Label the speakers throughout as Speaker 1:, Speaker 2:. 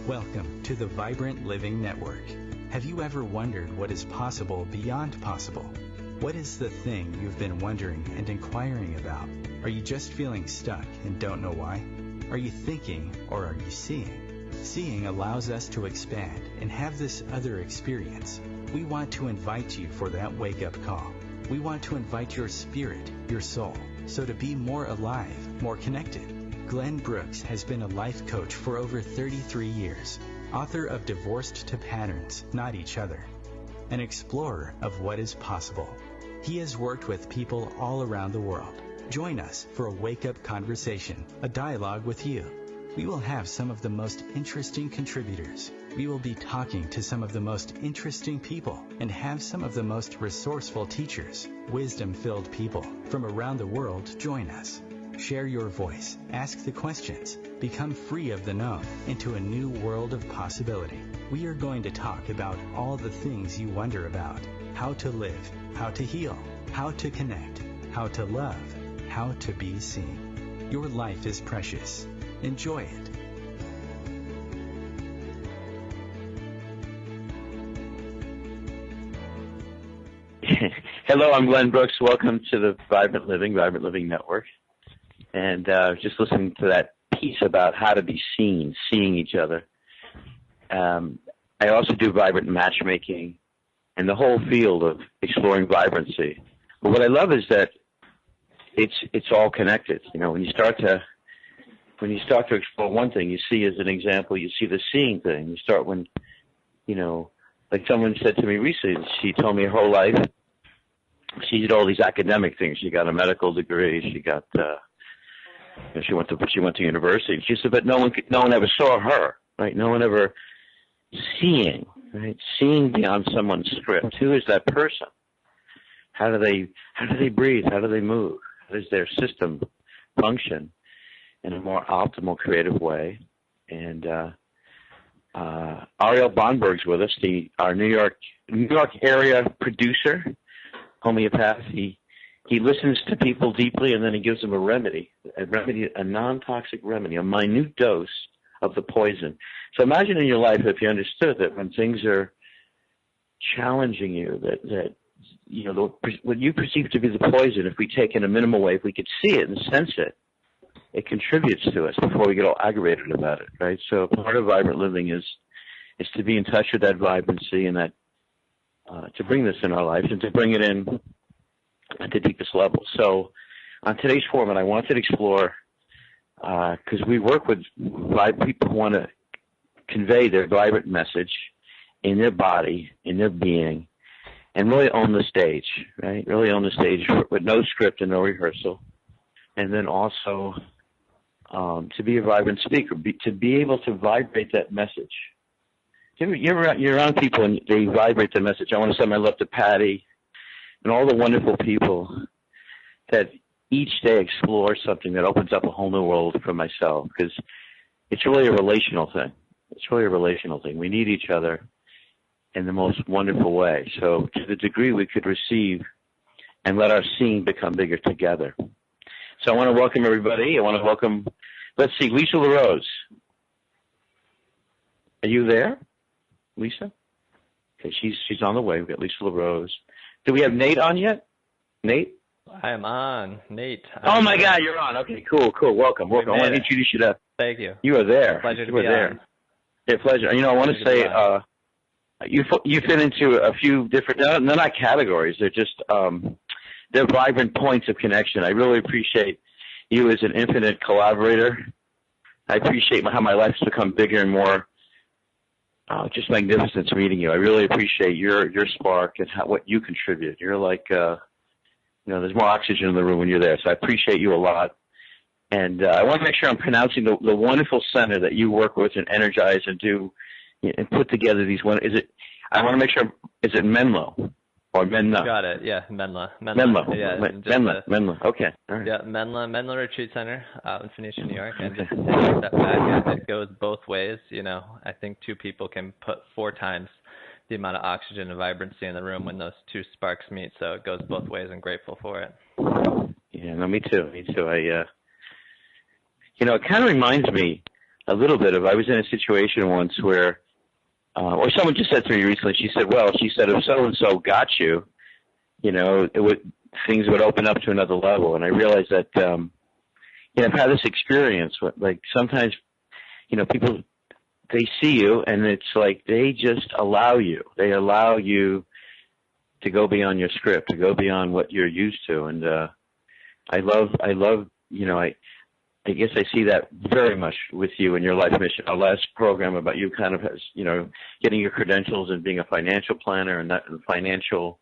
Speaker 1: Welcome to the Vibrant Living Network. Have you ever wondered what is possible beyond possible? What is the thing you've been wondering and inquiring about? Are you just feeling stuck and don't know why? Are you thinking or are you seeing? Seeing allows us to expand and have this other experience. We want to invite you for that wake-up call. We want to invite your spirit, your soul, so to be more alive, more connected. Glenn Brooks has been a life coach for over 33 years, author of Divorced to Patterns, Not Each Other, an explorer of what is possible. He has worked with people all around the world. Join us for a wake-up conversation, a dialogue with you. We will have some of the most interesting contributors. We will be talking to some of the most interesting people and have some of the most resourceful teachers, wisdom-filled people from around the world join us. Share your voice, ask the questions, become free of the known into a new world of possibility. We are going to talk about all the things you wonder about: how to live, how to heal, how to connect, how to love, how to be seen. Your life is precious. Enjoy it.
Speaker 2: Hello, I'm Glenn Brooks. Welcome to the Vibrant Living Network. And just listening to that piece about how to be seen, seeing each other. I also do vibrant matchmaking and the whole field of exploring vibrancy. But what I love is that it's all connected. You know, when you start to explore one thing, you see as an example, you see the seeing thing. You start when, you know, like someone said to me recently, she told me her whole life she did all these academic things. She got a medical degree. She got she went to university. She said, but no one ever saw her, right? No one ever seeing, right? Seeing beyond someone's script. Who is that person? How do they breathe? How do they move? How does their system function in a more optimal, creative way? And Ariel Bonberg's with us, our New York area producer, homeopath. He listens to people deeply, and then he gives them a non-toxic remedy, a minute dose of the poison. So imagine in your life if you understood that when things are challenging you, that you know what you perceive to be the poison, if we take in a minimal way, if we could see it and sense it, it contributes to us before we get all aggravated about it, right? So part of vibrant living is to be in touch with that vibrancy and that to bring this in our lives and to bring it in at the deepest level. So on today's format, I wanted to explore, because we work with people who want to convey their vibrant message in their body, in their being, and really own the stage, right? Really own the stage with no script and no rehearsal. And then also to be a vibrant speaker, to be able to vibrate that message. You're around people and they vibrate the message. I want to send my love to Patty and all the wonderful people that each day explore something that opens up a whole new world for myself, because it's really a relational thing. It's really a relational thing. We need each other in the most wonderful way. So to the degree we could receive and let our seeing become bigger together. So I want to welcome everybody. I want to welcome, let's see, Lisa LaRose. Are you there, Lisa? Okay, she's on the way. We've got Lisa LaRose. Do we have Nate on yet? Nate?
Speaker 3: I am on. Nate.
Speaker 2: Oh, my God, you're on. Okay, cool. Welcome. I want to introduce you to.
Speaker 3: Thank you.
Speaker 2: You are there.
Speaker 3: Pleasure to
Speaker 2: be there. On. Yeah, pleasure. You know, I want to say you fit into a few different, they're not categories. They're just, they're vibrant points of connection. I really appreciate you as an infinite collaborator. I appreciate how my life's become bigger and more just magnificent meeting you. I really appreciate your spark and what you contribute. You're like, there's more oxygen in the room when you're there. So I appreciate you a lot. And I want to make sure I'm pronouncing the wonderful center that you work with and energize and do and put together these one. I want to make sure, is it Menlo or Menna?
Speaker 3: Got it. Yeah, Menla.
Speaker 2: Yeah, Menla. Okay. All right.
Speaker 3: Yeah, Menla Retreat Center out in Phoenicia, New York. And just take a step back, it goes both ways. You know, I think two people can put 4 times the amount of oxygen and vibrancy in the room when those two sparks meet. So it goes both ways. I'm grateful for it.
Speaker 2: Yeah, no, me too. It kind of reminds me a little bit of, I was in a situation once where, or someone just said to me recently, she said, if so-and-so got you, things would open up to another level. And I realized that, I've had this experience, like sometimes, people, they see you and it's like they just allow you. They allow you to go beyond your script, to go beyond what you're used to. And I love, I guess I see that very much with you and your life mission. Our last program about you kind of has, getting your credentials and being a financial planner and that financial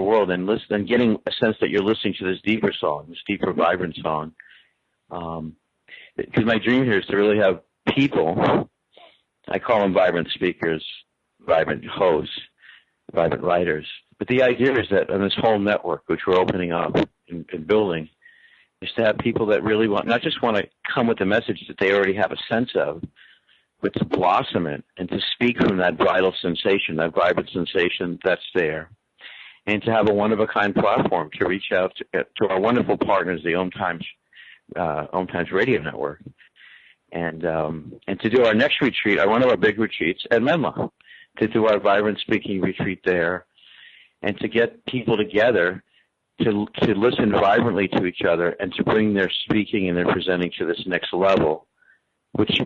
Speaker 2: world, and getting a sense that you're listening to this deeper song, this deeper, vibrant song. Because my dream here is to really have people, I call them vibrant speakers, vibrant hosts, vibrant writers. But the idea is that on this whole network, which we're opening up and building, is to have people that really not just want to come with a message that they already have a sense of, but to blossom it and to speak from that vital sensation, that vibrant sensation that's there, and to have a one-of-a-kind platform to reach out to our wonderful partners, the OMTimes Radio Network, and to do our next retreat, one of our big retreats at Menlo, to do our vibrant speaking retreat there, and to get people together to listen vibrantly to each other and to bring their speaking and their presenting to this next level, which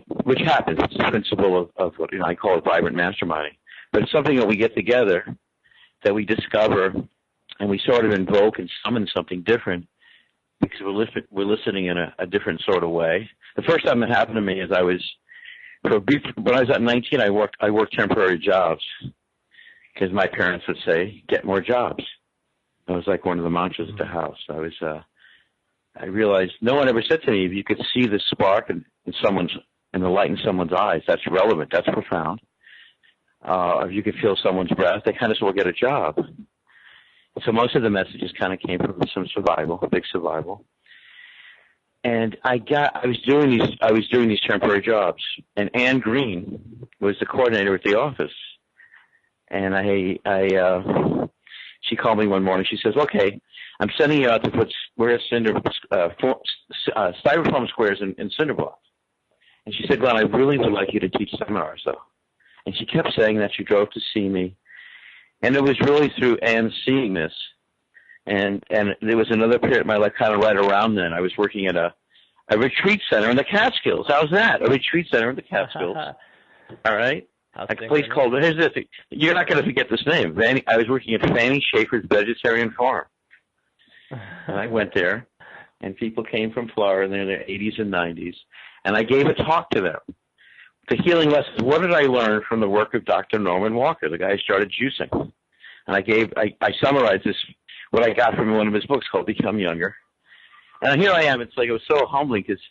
Speaker 2: happens. It's the principle of what I call it vibrant masterminding. But it's something that we get together, that we discover, and we sort of invoke and summon something different because we're listening in a different sort of way. The first time it happened to me is when I was at 19, I worked temporary jobs because my parents would say, get more jobs. That was like one of the mantras at the house. I realized no one ever said to me, if you could see the spark in the light in someone's eyes, that's relevant, that's profound. If you could feel someone's breath, they kind of will get a job. So most of the messages kind of came from some survival, big survival. And I was doing these temporary jobs, and Ann Green was the coordinator at the office. And she called me one morning. She says, okay, I'm sending you out to put styrofoam squares in cinder blocks. And she said, Glenn, I really would like you to teach seminars, though. And she kept saying that. She drove to see me. And it was really through Ann seeing this. And there was another period in my life kind of right around then. I was working at a retreat center in the Catskills. How's that? A retreat center in the Catskills. All right? A place called, here's the thing, you're not going to forget this name. I was working at Fanny Schaefer's Vegetarian Farm. And I went there, and people came from Florida in their 80s and 90s, and I gave a talk to them. The healing lessons, what did I learn from the work of Dr. Norman Walker, the guy who started juicing? And I summarized this, what I got from one of his books called Become Younger. And here I am. It's like, it was so humbling because,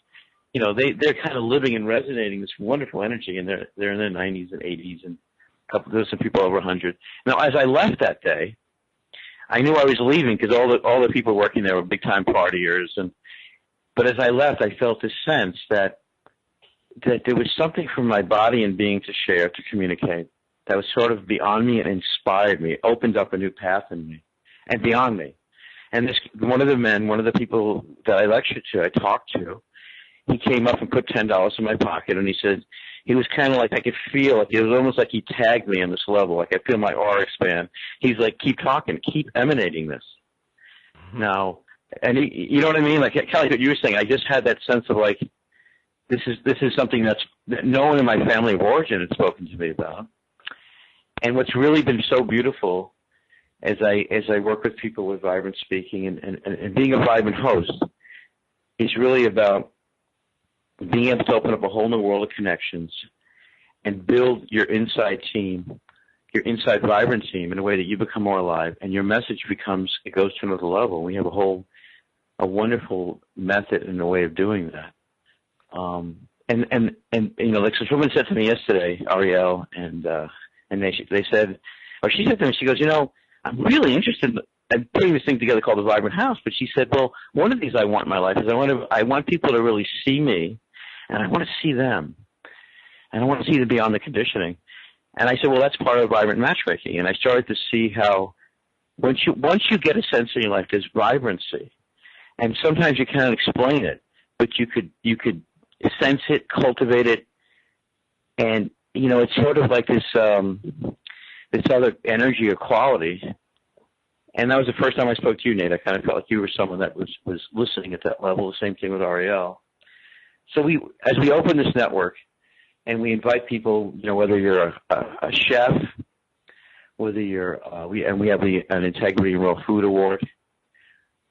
Speaker 2: they're kind of living and resonating this wonderful energy, and they're in their 90s and 80s, and there's some people over 100. Now, as I left that day, I knew I was leaving because all the people working there were big time partiers, but as I left, I felt this sense that there was something from my body and being to share, to communicate, that was sort of beyond me and inspired me, opened up a new path in me and beyond me. And one of the people that I lectured to, I talked to, he came up and put $10 in my pocket, and he said, he was kind of like, I could feel, like it was almost like he tagged me on this level, like I feel my aura expand. He's like, keep talking, keep emanating this. Now, and you know what I mean? Like, kind of like what you were saying, I just had that sense of like, this is something that no one in my family of origin had spoken to me about. And what's really been so beautiful as I work with people with vibrant speaking and being a vibrant host is really about being able to open up a whole new world of connections and build your inside team, your inside vibrant team in a way that you become more alive, and your message goes to another level. We have a wonderful method and a way of doing that. Like someone said to me yesterday, Ariel, and they said, or she said to me, she goes, I'm really interested in putting this thing together called the Vibrant House. But she said, well, one of these I want in my life is I want people to really see me, and I want to see them, and I want to see them beyond the conditioning. And I said, well, that's part of vibrant matchmaking. And I started to see how once you get a sense in your life, there's vibrancy, and sometimes you can't explain it, but you could sense it, cultivate it, and it's sort of like this other energy or quality. And that was the first time I spoke to you, Nate. I kind of felt like you were someone that was listening at that level. The same thing with Ariel. So as we open this network, and we invite people, whether you're a chef, whether you're we have an Integrity and Real Food Award,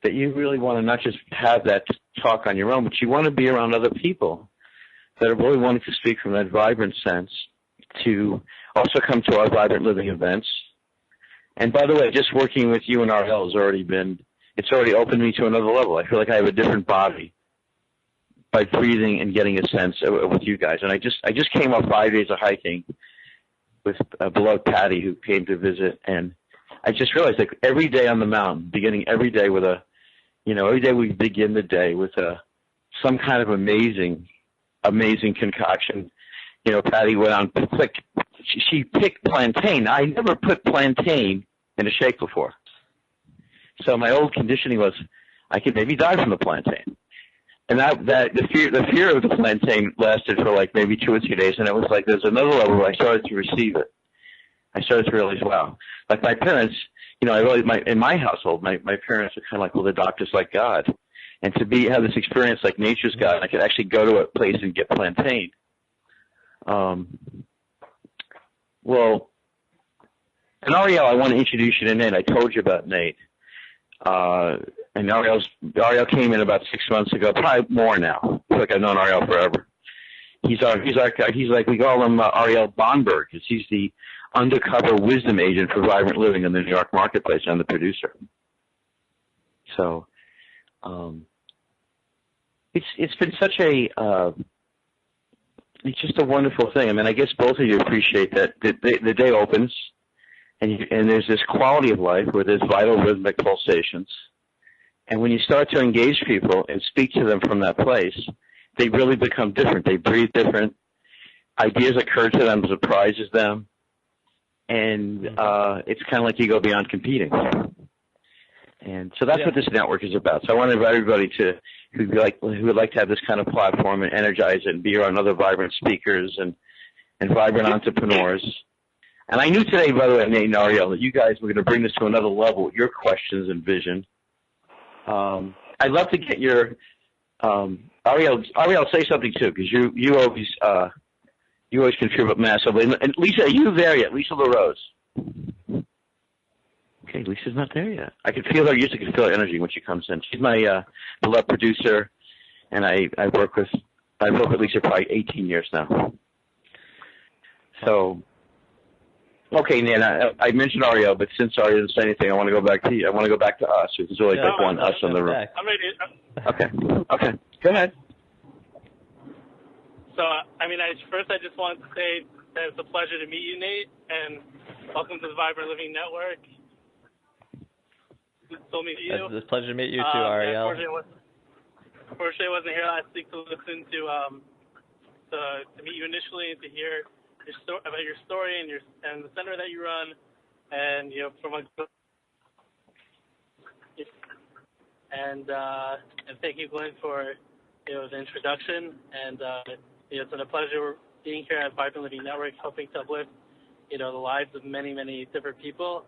Speaker 2: that you really want to not just have that talk on your own, but you want to be around other people that are really wanting to speak from that vibrant sense, to also come to our Vibrant Living events. And by the way, just working with you and Ariel has already opened me to another level. I feel like I have a different body by breathing and getting a sense with you guys. And I just came off 5 days of hiking with a beloved Patty who came to visit, and I just realized, like, every day on the mountain, beginning every day with every day we begin the day with some kind of amazing concoction. Patty went on, she picked plantain. I never put plantain in a shake before. So my old conditioning was I could maybe die from the plantain. And the fear of the plantain lasted for like maybe 2 or 3 days, and it was like there's another level where I started to receive it. I started to realize, wow. Like my parents, in my household, my parents are kind of like, well, the doctor's like God. And to have this experience like nature's God, and I could actually go to a place and get plantain. Well, and Ariel, I want to introduce you to Nate. I told you about Nate. And Ariel came in about 6 months ago, probably more now. I feel like I've known Ariel forever. He's like, we call him Ariel Bonberg, because he's the undercover wisdom agent for Vibrant Living in the New York marketplace. I'm the producer. So, it's been such it's just a wonderful thing. I mean, I guess both of you appreciate that the day opens, and there's this quality of life where there's vital rhythmic pulsations. And when you start to engage people and speak to them from that place, they really become different. They breathe different. Ideas occur to them, surprises them. And it's kind of like you go beyond competing. And so that's what this network is about. So I want to invite everybody who would like to have this kind of platform and energize it and be around other vibrant speakers and vibrant entrepreneurs. And I knew today, by the way, Nate and Ariel, that you guys were going to bring this to another level with your questions and vision. I'd love to get your Ariel, say something too, because you always contribute massively. And Lisa, are you there yet? Lisa LaRose. Okay, Lisa's not there yet. I can feel her. I used to feel her energy when she comes in. She's my beloved producer, and I work with Lisa probably 18 years now. So, okay, Nan, I mentioned Ariel, but since Ariel didn't say anything, I want to go back to you. I want to go back to us. It's really like one us in the room.
Speaker 4: I'm ready.
Speaker 2: Okay. Go ahead.
Speaker 4: So, first I just want to say that it's a pleasure to meet you, Nate, and welcome to the Vibrant Living Network. It's a pleasure
Speaker 3: to meet you too, Ariel.
Speaker 4: Unfortunately, I wasn't here last week to listen to meet you initially and to hear about your story and the center that you run, and thank you, Glenn, for the introduction. And it's been a pleasure being here at Vibrant Living Network, helping to uplift the lives of many, many different people.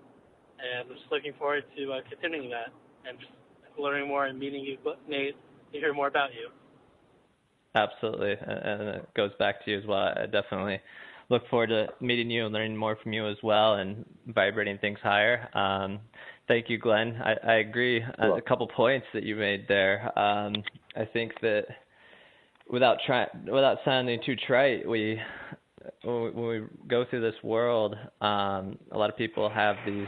Speaker 4: And I'm just looking forward to continuing that and just learning more and meeting you, Nate, to hear more about you.
Speaker 3: Absolutely, and it goes back to you as well. I definitely look forward to meeting you and learning more from you as well and vibrating things higher. Thank you, Glenn. I agree on a couple points that you made there. I think that without sounding too trite, when we go through this world, a lot of people have these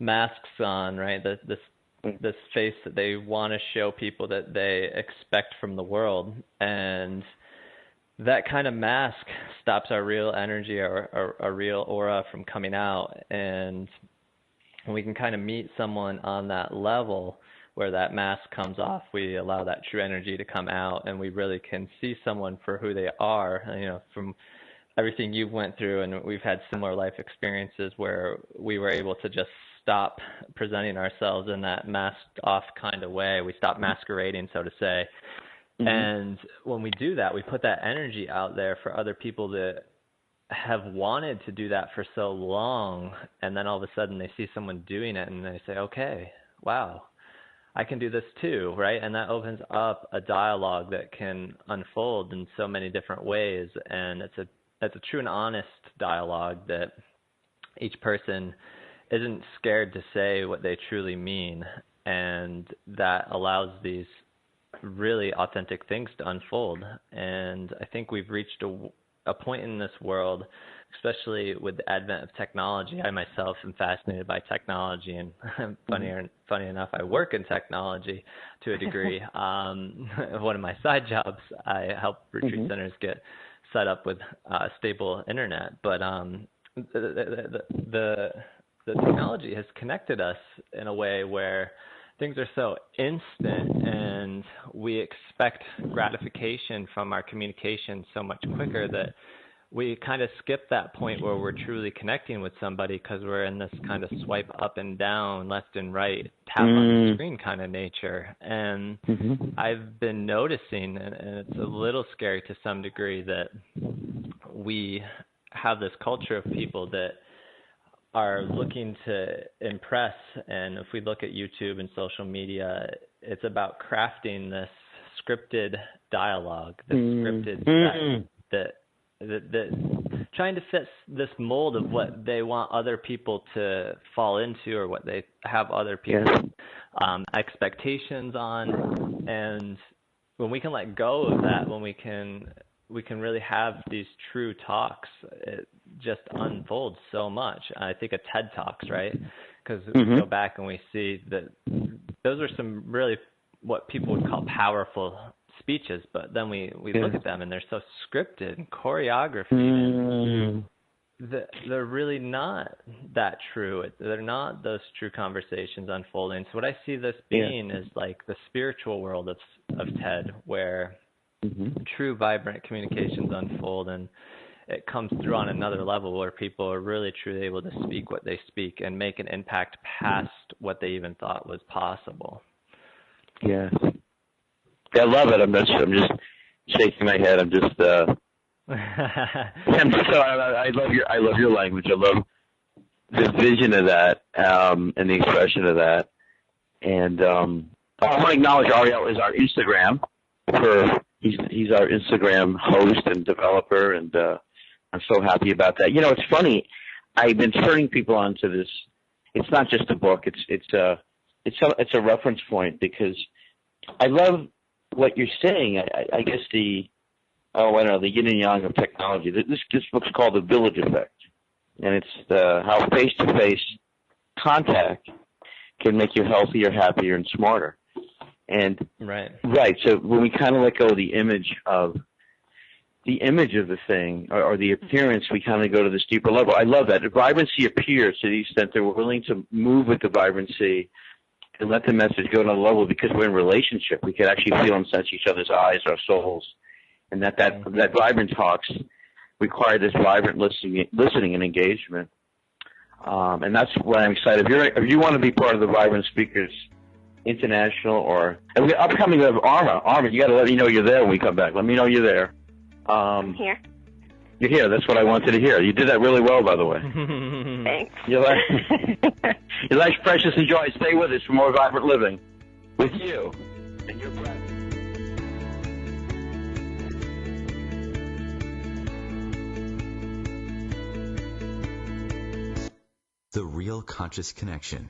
Speaker 3: masks on, right? This face that they want to show people that they expect from the world, and that kind of mask stops our real energy, our real aura from coming out. And when we can kind of meet someone on that level where that mask comes off, we allow that true energy to come out, and we really can see someone for who they are. From everything you've went through, and we've had similar life experiences where we were able to just stop presenting ourselves in that masked off kind of way. We stopped masquerading, so to say, And when we do that, we put that energy out there for other people that have wanted to do that for so long, and then all of a sudden they see someone doing it and they say, okay, wow, I can do this too, right? And that opens up a dialogue that can unfold in so many different ways, and it's a true and honest dialogue that each person isn't scared to say what they truly mean, and that allows these really authentic things to unfold. And I think we've reached a point in this world, especially with the advent of technology. I myself am fascinated by technology, and funny enough, I work in technology to a degree. One of my side jobs, I help retreat centers get set up with stable internet. But the technology has connected us in a way where things are so instant, and we expect gratification from our communication so much quicker that we kind of skip that point where we're truly connecting with somebody, because we're in this kind of swipe up and down, left and right, tap on the screen kind of nature. And I've been noticing, and it's a little scary to some degree, that we have this culture of people that are looking to impress. And if we look at YouTube and social media, it's about crafting this scripted dialogue, this scripted that trying to fit this mold of what they want other people to fall into, or what they have other people's expectations on. And when we can let go of that, when we can really have these true talks, it just unfolds so much. I think of TED Talks, right? Because we go back and we see that those are some really what people would call powerful speeches, but then we look at them and they're so scripted and choreography, and they're really not that true. They're not those true conversations unfolding. So what I see this being is like the spiritual world of TED, where true vibrant communications unfold, and it comes through on another level where people are really truly able to speak what they speak and make an impact past what they even thought was possible.
Speaker 2: Yes. I love it. I'm just shaking my head. I'm just I love your language. I love the vision of that, and the expression of that. And I want to acknowledge Ariel is our Instagram. He's our Instagram host and developer, and I'm so happy about that. You know, it's funny. I've been turning people onto this. It's not just a book. It's a reference point, because I love what you're saying. I guess the yin and yang of technology. This book's called The Village Effect, and it's how face-to-face contact can make you healthier, happier, and smarter. And right. So when we kind of let go of the image of the thing, or the appearance, we kind of go to this deeper level. I love that. The vibrancy appears to the extent that we're willing to move with the vibrancy and let the message go to another level, because we're in relationship. We can actually feel and sense each other's eyes, our souls, and that vibrant talks require this vibrant listening and engagement. And that's why I'm excited. If you want to be part of the Vibrant Speakers International, or upcoming of Arma, you got to let me know you're there when we come back. Let me know you're there.
Speaker 5: I'm here.
Speaker 2: You're here. That's what I wanted to hear. You did that really well, by the way.
Speaker 5: Thanks.
Speaker 2: Your life's precious and joy. Stay with us for more vibrant living with you and your breath.
Speaker 1: The Real Conscious Connection.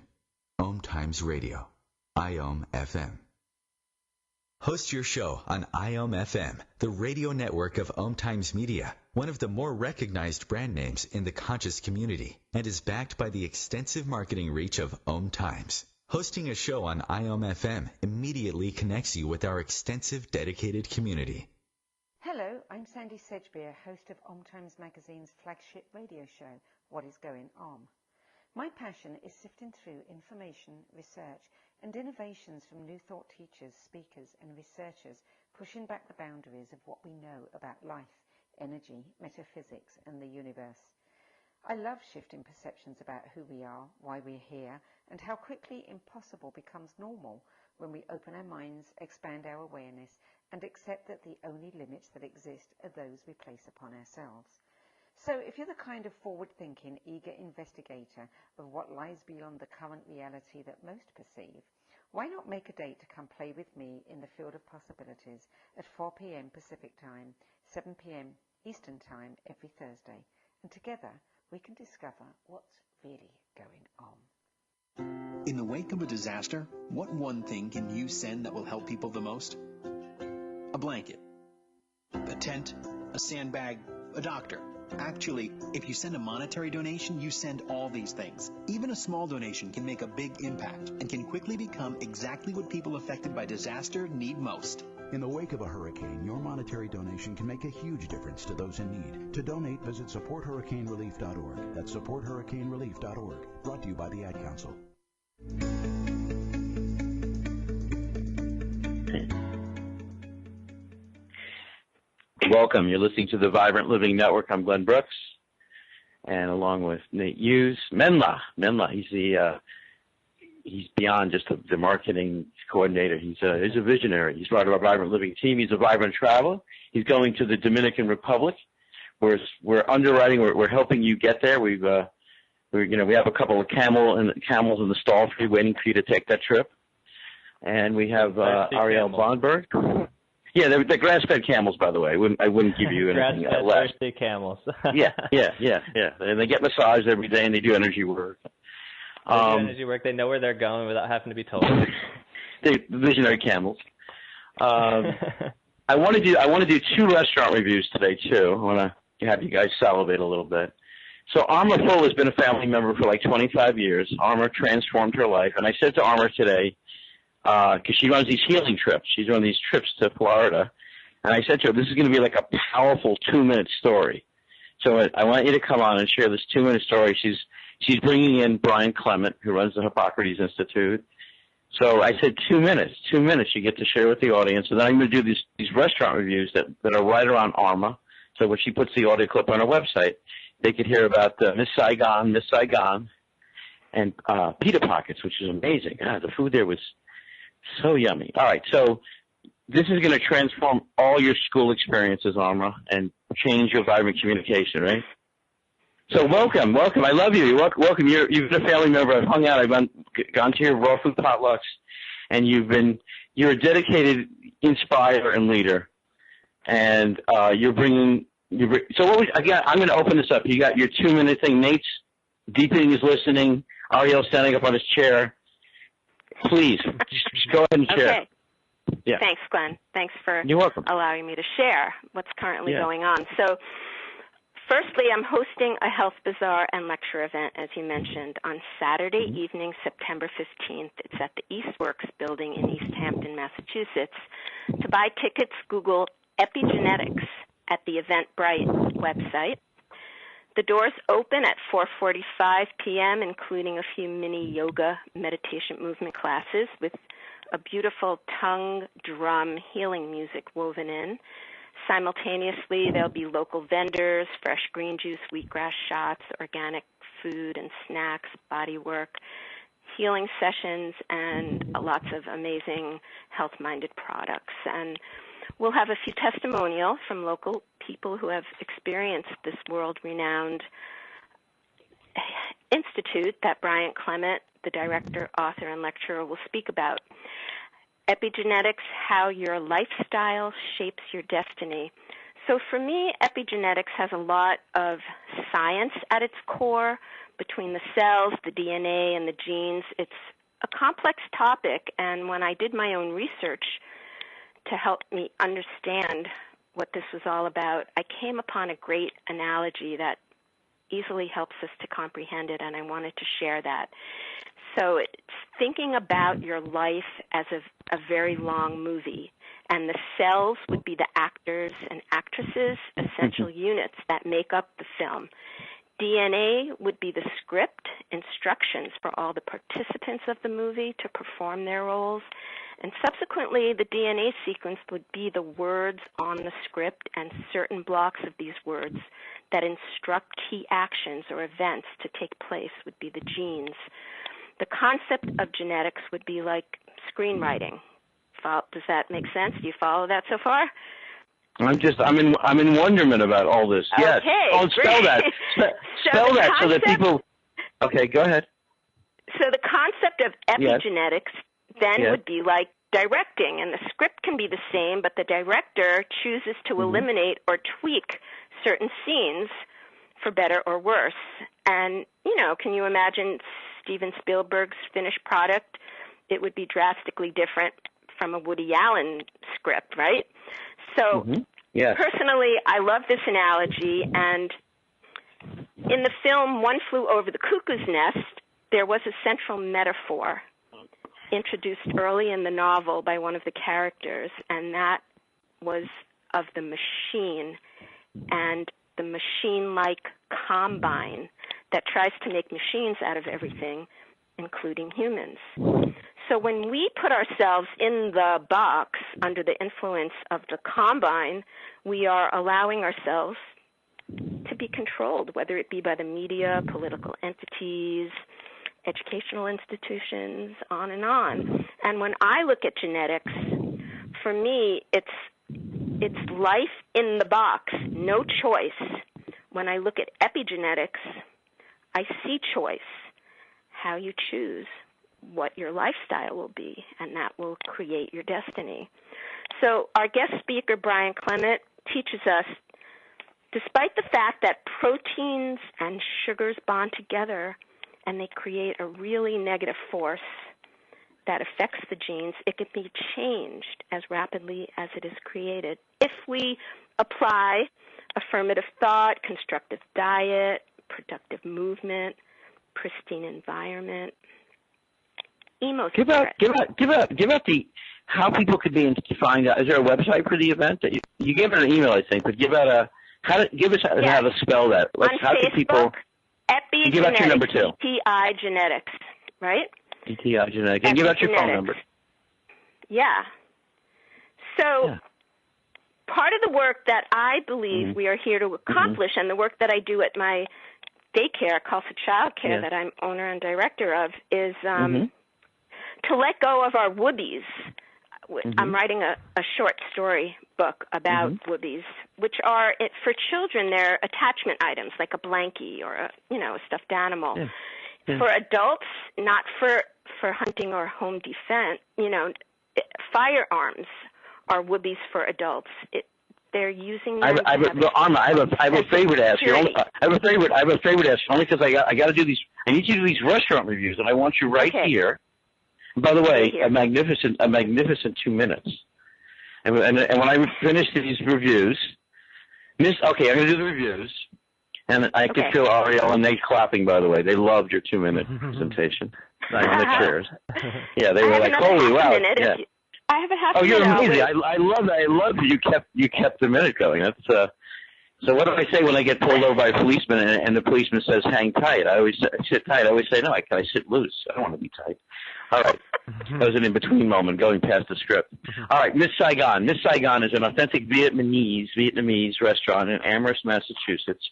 Speaker 1: OMTimes Radio. IOM FM. Host your show on IOM FM, the radio network of OMTimes Media, one of the more recognized brand names in the conscious community, and is backed by the extensive marketing reach of OMTimes. Hosting a show on IOM FM immediately connects you with our extensive dedicated community.
Speaker 6: Hello, I'm Sandy Sedgbeer, host of OMTimes Magazine's flagship radio show, What Is Going On. My passion is sifting through information, research, and innovations from new thought teachers, speakers, and researchers, pushing back the boundaries of what we know about life, energy, metaphysics, and the universe. I love shifting perceptions about who we are, why we're here, and how quickly impossible becomes normal when we open our minds, expand our awareness, and accept that the only limits that exist are those we place upon ourselves. So if you're the kind of forward-thinking, eager investigator of what lies beyond the current reality that most perceive, why not make a date to come play with me in the field of possibilities at 4 p.m. Pacific Time, 7 p.m. Eastern Time every Thursday, and together we can discover what's really going on.
Speaker 7: In the wake of a disaster, what one thing can you send that will help people the most? A blanket, a tent, a sandbag, a doctor. Actually, if you send a monetary donation, you send all these things. Even a small donation can make a big impact and can quickly become exactly what people affected by disaster need most.
Speaker 8: In the wake of a hurricane, your monetary donation can make a huge difference to those in need. To donate, visit supporthurricanerelief.org. That's supporthurricanerelief.org. Brought to you by the Ad Council.
Speaker 2: Welcome. You're listening to the Vibrant Living Network. I'm Glenn Brooks, and along with Nate Hughes, Menla. He's beyond just the marketing coordinator. He's a visionary. He's part of our Vibrant Living team. He's a vibrant traveler. He's going to the Dominican Republic. We're underwriting. We're helping you get there. We have a couple of camels in the stall for you, waiting for you to take that trip. And we have Ariel Bonberg. Yeah, they're grass-fed camels, by the way. I wouldn't give you anything less.
Speaker 3: Thirsty camels.
Speaker 2: Yeah. And they get massaged every day, and they do energy work.
Speaker 3: They do energy work. They know where they're going without having to be told.
Speaker 2: They're visionary camels. I want to do 2 restaurant reviews today too. I want to have you guys salivate a little bit. So Armour Full has been a family member for like 25 years. Armour transformed her life, and I said to Armour today, because she runs these healing trips. She's running these trips to Florida. And I said to her, this is going to be like a powerful 2-minute story. So I want you to come on and share this 2-minute story. She's bringing in Brian Clement, who runs the Hippocrates Institute. So I said 2 minutes. 2 minutes you get to share with the audience. And then I'm going to do these restaurant reviews that are right around Armour. So when she puts the audio clip on her website, they could hear about Miss Saigon, and Pita Pockets, which is amazing. The food there was so yummy. All right, so this is going to transform all your school experiences, Armour, and change your vibrant communication, right? So welcome. I love you. Welcome. You've been a family member. I've hung out. I've gone to your raw food potlucks, and you're a dedicated inspirer and leader. And again, I'm going to open this up. You got your 2-minute thing. Nate's deepening his listening. Ariel's standing up on his chair. Please, just go ahead and share.
Speaker 5: Okay.
Speaker 2: Yeah.
Speaker 5: Thanks, Glenn. Thanks for
Speaker 2: You're welcome.
Speaker 5: allowing me to share what's currently going on. So, firstly, I'm hosting a Health Bazaar and lecture event, as you mentioned, on Saturday evening, September 15th. It's at the Eastworks building in East Hampton, Massachusetts. To buy tickets, Google Epigenetics at the Eventbrite website. The doors open at 4:45 p.m., including a few mini yoga meditation movement classes with a beautiful tongue drum healing music woven in. Simultaneously, there'll be local vendors, fresh green juice, wheatgrass shots, organic food and snacks, body work, healing sessions, and lots of amazing health-minded products. And we'll have a few testimonials from local people who have experienced this world-renowned institute that Brian Clement, the director, author, and lecturer, will speak about. Epigenetics, how your lifestyle shapes your destiny. So for me, epigenetics has a lot of science at its core between the cells, the DNA, and the genes. It's a complex topic, and when I did my own research to help me understand what this was all about, I came upon a great analogy that easily helps us to comprehend it, and I wanted to share that. So it's thinking about your life as a very long movie, and the cells would be the actors and actresses, essential units that make up the film. DNA would be the script, instructions for all the participants of the movie to perform their roles, and subsequently the DNA sequence would be the words on the script and certain blocks of these words that instruct key actions or events to take place would be the genes. The concept of genetics would be like screenwriting Does that make sense? Do you follow that so far?
Speaker 2: I'm in wonderment about all this. Yes.
Speaker 5: Okay,
Speaker 2: Oh, spell that. Spell that so that people. Okay, go ahead.
Speaker 5: So the concept of epigenetics then would be like directing, and the script can be the same, but the director chooses to eliminate or tweak certain scenes for better or worse. And, can you imagine Steven Spielberg's finished product? It would be drastically different from a Woody Allen script, right? So personally, I love this analogy, and in the film One Flew Over the Cuckoo's Nest, there was a central metaphor introduced early in the novel by one of the characters, and that was of the machine and the machine-like combine that tries to make machines out of everything, including humans. So when we put ourselves in the box under the influence of the combine, we are allowing ourselves to be controlled, whether it be by the media, political entities, educational institutions, on and on. And when I look at genetics, for me, it's life in the box, no choice. When I look at epigenetics, I see choice, how you choose what your lifestyle will be, and that will create your destiny. So our guest speaker, Brian Clement, teaches us, despite the fact that proteins and sugars bond together and they create a really negative force that affects the genes, it can be changed as rapidly as it is created if we apply affirmative thought, constructive diet, productive movement, pristine environment.
Speaker 2: Give out the how people could be to find out. Is there a website for the event? That you gave it an email, I think, but give out how to spell that.
Speaker 5: On
Speaker 2: how
Speaker 5: Facebook,
Speaker 2: can people give out your number too?
Speaker 5: ETI Genetics, right?
Speaker 2: ETI Genetics, and give out your phone number.
Speaker 5: Yeah. So part of the work that I believe we are here to accomplish, and the work that I do at my daycare, Khalsa Child Care, that I'm owner and director of, is to let go of our whoobies. I'm writing a short story book about whoobies, which are, for children, they're attachment items like a blankie or a stuffed animal. For adults, not for hunting or home defense, firearms are woobies for adults. They're using them.
Speaker 2: I have a favor to ask you. I have a favor to ask you only because I got to do these. I need you to do these restaurant reviews, and I want you right here. By the way, a magnificent 2 minutes. And when I finish these reviews, I'm going to do the reviews, and I could feel Ariel and Nate clapping. By the way, they loved your 2-minute presentation on the chairs. Yeah, they were like, "Holy wow!" Yeah.
Speaker 5: I have a half.
Speaker 2: Oh, you're amazing! I love that. I love that you kept the minute going. That's So what do I say when I get pulled over by a policeman and the policeman says, "Hang tight"? I always sit tight. I always say, "No, can I sit loose? I don't want to be tight." All right. That was an in-between moment going past the script. All right, Miss Saigon. Miss Saigon is an authentic Vietnamese restaurant in Amherst, Massachusetts.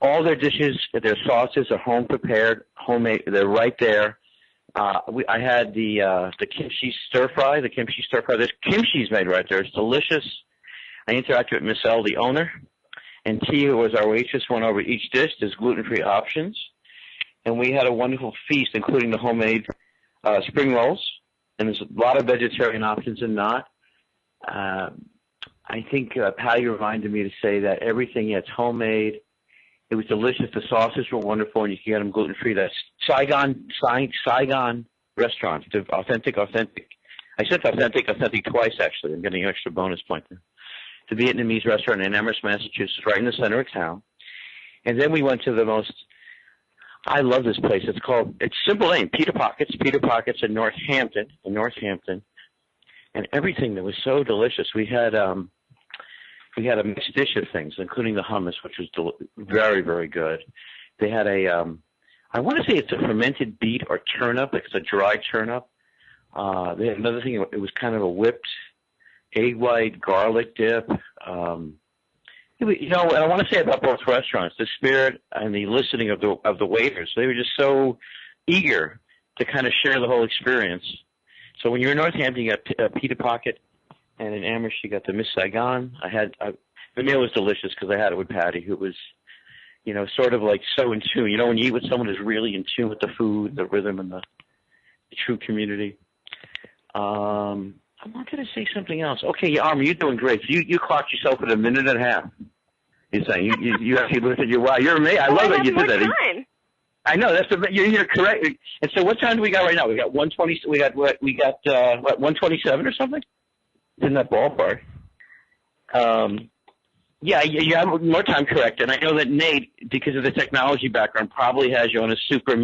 Speaker 2: All their dishes, their sauces are home prepared, homemade. They're right there. I had the kimchi stir fry. There's kimchi's made right there. It's delicious. I interacted with Miss L, the owner, and Tia, who was our waitress, went over each dish. There's gluten-free options, and we had a wonderful feast, including the homemade spring rolls, and there's a lot of vegetarian options and not. I think Patty reminded me to say that everything, it's homemade. It was delicious. The sauces were wonderful, and you can get them gluten-free. That's Saigon restaurant. The authentic. I said authentic twice, actually. I'm getting an extra bonus point there. The Vietnamese restaurant in Amherst, Massachusetts, right in the center of town. And then we went to the most, I love this place. It's simple name, Peter Pockets in Northampton. And everything that was so delicious. We had a mixed dish of things, including the hummus, which was very, very good. They had I want to say it's a fermented beet or turnip. It's a dry turnip. They had another thing. It was kind of a whipped egg white garlic dip. And I want to say about both restaurants, the spirit and the listening of the waiters. They were just so eager to kind of share the whole experience. So when you're in Northampton, you got Pita Pocket, and in Amherst, you got the Miss Saigon. The meal was delicious because I had it with Patty, who was, you know, sort of like so in tune. You know, when you eat with someone who's really in tune with the food, the rhythm, and the true community. I wanted to say something else. Okay, Arma, you're doing great. You clocked yourself at 1.5 minutes. You're saying you actually looked at your wow. You're amazing. I love that you did that.
Speaker 5: Time.
Speaker 2: I know you're correct. And so, what time do we got right now? We got 1:20. We got 1:27 or something in that ballpark. Yeah, you have more time, correct. And I know that Nate, because of the technology background, probably has you on a super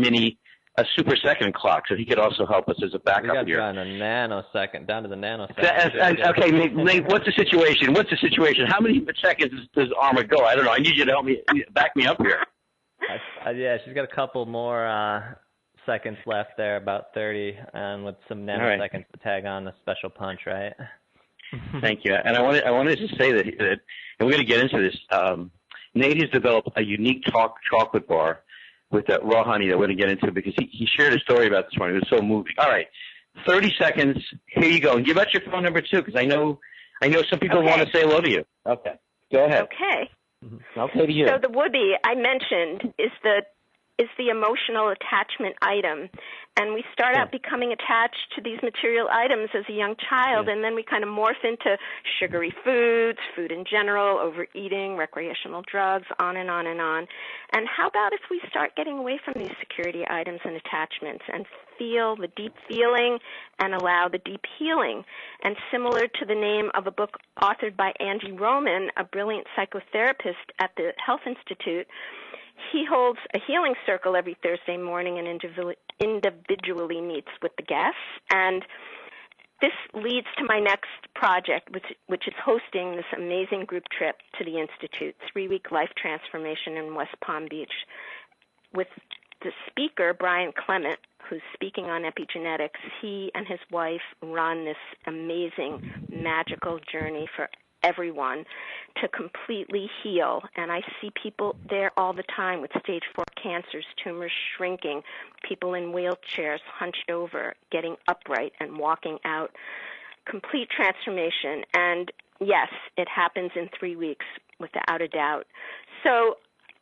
Speaker 2: second clock, so he could also help us as a backup here.
Speaker 3: We got down to the nanosecond.
Speaker 2: Okay, Nate, what's the situation? How many seconds does Arma go? I don't know. I need you to help me, back me up here.
Speaker 3: Yeah, she's got a couple more seconds left there, about 30, and with some nanoseconds to tag on the special punch, right?
Speaker 2: Thank you. And I wanted to say that and we're going to get into this. Nate has developed a unique chocolate bar with that raw honey that we're going to get into because he shared a story about this morning. It was so moving. All right, 30 seconds. Here you go. And give out your phone number too, because I know some people want to say hello to you. Okay, go ahead.
Speaker 5: Okay.
Speaker 2: Okay to you.
Speaker 5: So the whoopee I mentioned is the emotional attachment item, and we start out becoming attached to these material items as a young child, and then we kind of morph into sugary foods, food in general, overeating, recreational drugs, on and on and on. And how about if we start getting away from these security items and attachments and feel the deep feeling and allow the deep healing? And similar to the name of a book authored by Angie Roman, a brilliant psychotherapist at the Health Institute, he holds a healing circle every Thursday morning and individually meets with the guests. And this leads to my next project, which is hosting this amazing group trip to the Institute, 3-week life transformation in West Palm Beach, with the speaker, Brian Clement, who's speaking on epigenetics. He and his wife run this amazing, magical journey for everyone to completely heal. And I see people there all the time with stage 4 cancers, tumors shrinking, people in wheelchairs hunched over, getting upright and walking out. Complete transformation. And yes, it happens in 3 weeks without a doubt. So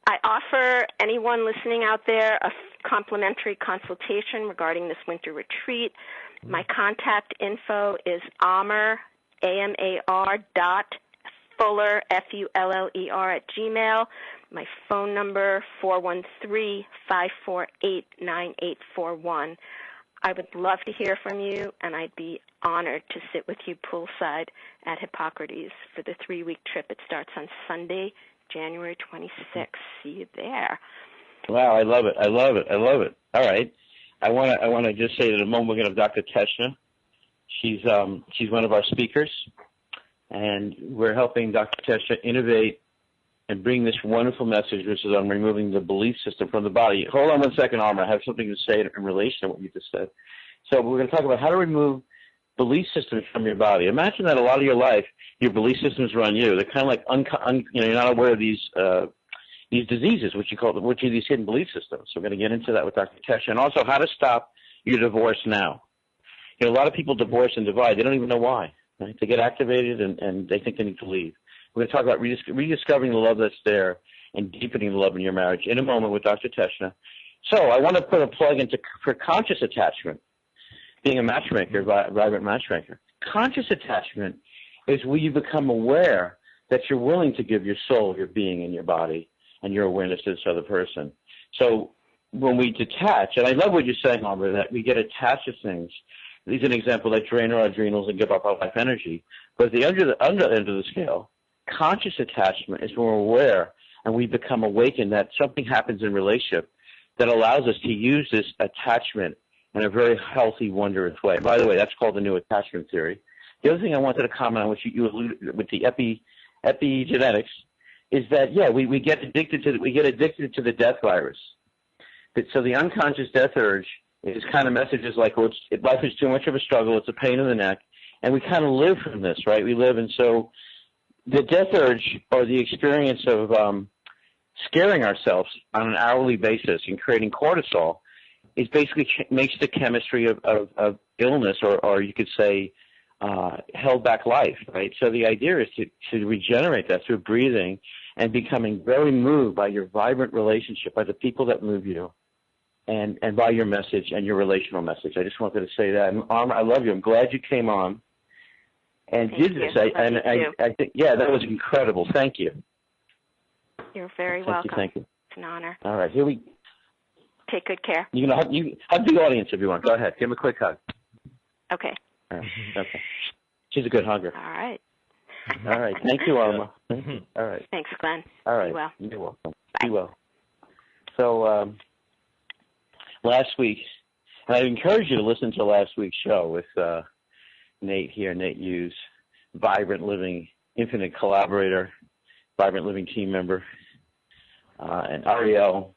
Speaker 5: I offer anyone listening out there a complimentary consultation regarding this winter retreat. My contact info is Amar, AMAR.Fuller, FULLER @gmail. My phone number, 413-548-9841. I would love to hear from you, and I'd be honored to sit with you poolside at Hippocrates for the 3-week trip. It starts on Sunday, January 26th. See you there.
Speaker 2: Wow, I love it. All right. I want to just say that in a moment we're going to have Dr. Teshna. She's one of our speakers, and we're helping Dr. Tesha innovate and bring this wonderful message, which is on removing the belief system from the body. Hold on one second, Arma. I have something to say in relation to what you just said. So we're going to talk about how to remove belief systems from your body. Imagine that a lot of your life, your belief systems run you. They're kind of like you're not aware of these diseases, which are these hidden belief systems. So we're going to get into that with Dr. Tesha, and also how to stop your divorce now. A lot of people divorce and divide. They don't even know why. Right? They get activated and they think they need to leave. We're going to talk about rediscovering the love that's there and deepening the love in your marriage in a moment with Dr. Teshna. So I want to put a plug for conscious attachment, being a matchmaker, vibrant matchmaker. Conscious attachment is where you become aware that you're willing to give your soul, your being, and your body, and your awareness to this other person. So when we detach, and I love what you're saying, Albert, that we get attached to things. These are an example that drain our adrenals and give up our life energy. But the under end of the scale, conscious attachment is when we're aware and we become awakened that something happens in relationship that allows us to use this attachment in a very healthy, wondrous way. By the way, that's called the new attachment theory. The other thing I wanted to comment on, which you alluded with the epigenetics, is that we get addicted to the death virus. So the unconscious death urge is kind of messages like, life is too much of a struggle, it's a pain in the neck, and we kind of live from this, right? We live, and so the death urge or the experience of scaring ourselves on an hourly basis and creating cortisol is basically makes the chemistry of illness, or you could say held back life, right? So the idea is to regenerate that through breathing and becoming very moved by your vibrant relationship, by the people that move you, and by your message and your relational message. I just wanted to say that. And I love you. I'm glad you came on and did this. I think, yeah, that was incredible. Thank you.
Speaker 5: You're very welcome.
Speaker 2: Thank you.
Speaker 5: It's an honor.
Speaker 2: All right, here we
Speaker 5: take good care.
Speaker 2: You hug the audience if you want. Go ahead. Give him a quick hug.
Speaker 5: Okay.
Speaker 2: All right. Okay. She's a good hugger.
Speaker 5: All right.
Speaker 2: All right. Thank you, Alma. All right.
Speaker 5: Thanks, Glenn.
Speaker 2: All right.
Speaker 5: Be well.
Speaker 2: You're welcome.
Speaker 5: Bye.
Speaker 2: Be well. So last week, and I encourage you to listen to last week's show with Nate here, Nate Hughes, vibrant living, infinite collaborator, vibrant living team member, and Ariel,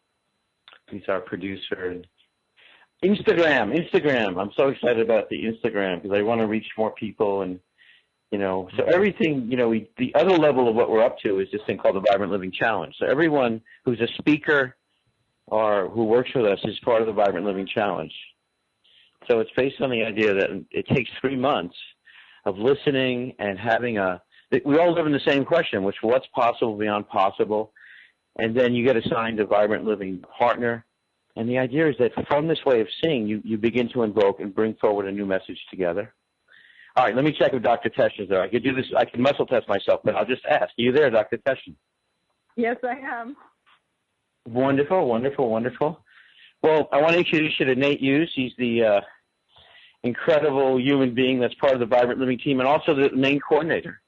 Speaker 2: he's our producer. And Instagram. I'm so excited about the Instagram because I want to reach more people, and so everything, the other level of what we're up to is this thing called the Vibrant Living Challenge. So everyone who's a speaker or who works with us is part of the Vibrant Living Challenge. So it's based on the idea that it takes 3 months of listening and having we all live in the same question, which what's possible beyond possible, and then you get assigned a Vibrant Living partner. And the idea is that from this way of seeing, you begin to invoke and bring forward a new message together. All right, let me check if Dr. Teshna's there. I could do this. I can muscle test myself, but I'll just ask. Are you there, Dr. Teshna?
Speaker 9: Yes, I am.
Speaker 2: Wonderful, wonderful, wonderful. Well, I want to introduce you to Nate Hughes. He's the incredible human being that's part of the Vibrant Living team and also the main coordinator,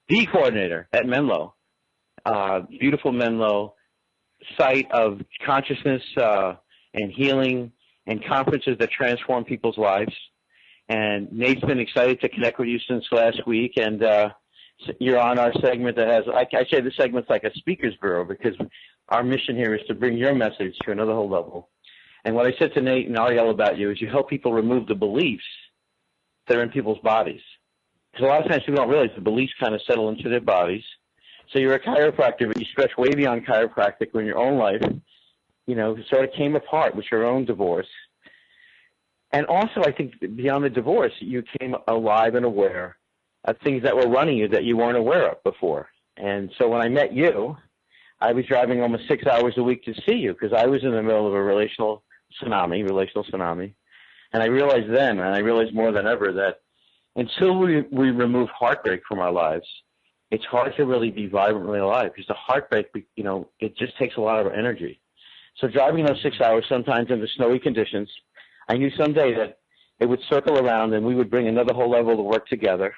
Speaker 2: the coordinator at Menlo. Beautiful Menlo, site of consciousness and healing and conferences that transform people's lives. And Nate's been excited to connect with you since last week, and you're on our segment that has, I say this segment's like a speaker's bureau because our mission here is to bring your message to another whole level. And what I said to Nate and Ariel about you is you help people remove the beliefs that are in people's bodies. Because a lot of times people don't realize the beliefs kind of settle into their bodies. So you're a chiropractor, but you stretch way beyond chiropractic in your own life, sort of came apart with your own divorce. And also, I think beyond the divorce, you came alive and aware of things that were running you that you weren't aware of before. And so when I met you, I was driving almost 6 hours a week to see you because I was in the middle of a relational tsunami. And I realized then, and I realized more than ever, that until we remove heartbreak from our lives, it's hard to really be vibrantly alive because the heartbreak, it just takes a lot of our energy. So driving those 6 hours, sometimes in the snowy conditions, I knew someday that it would circle around and we would bring another whole level to work together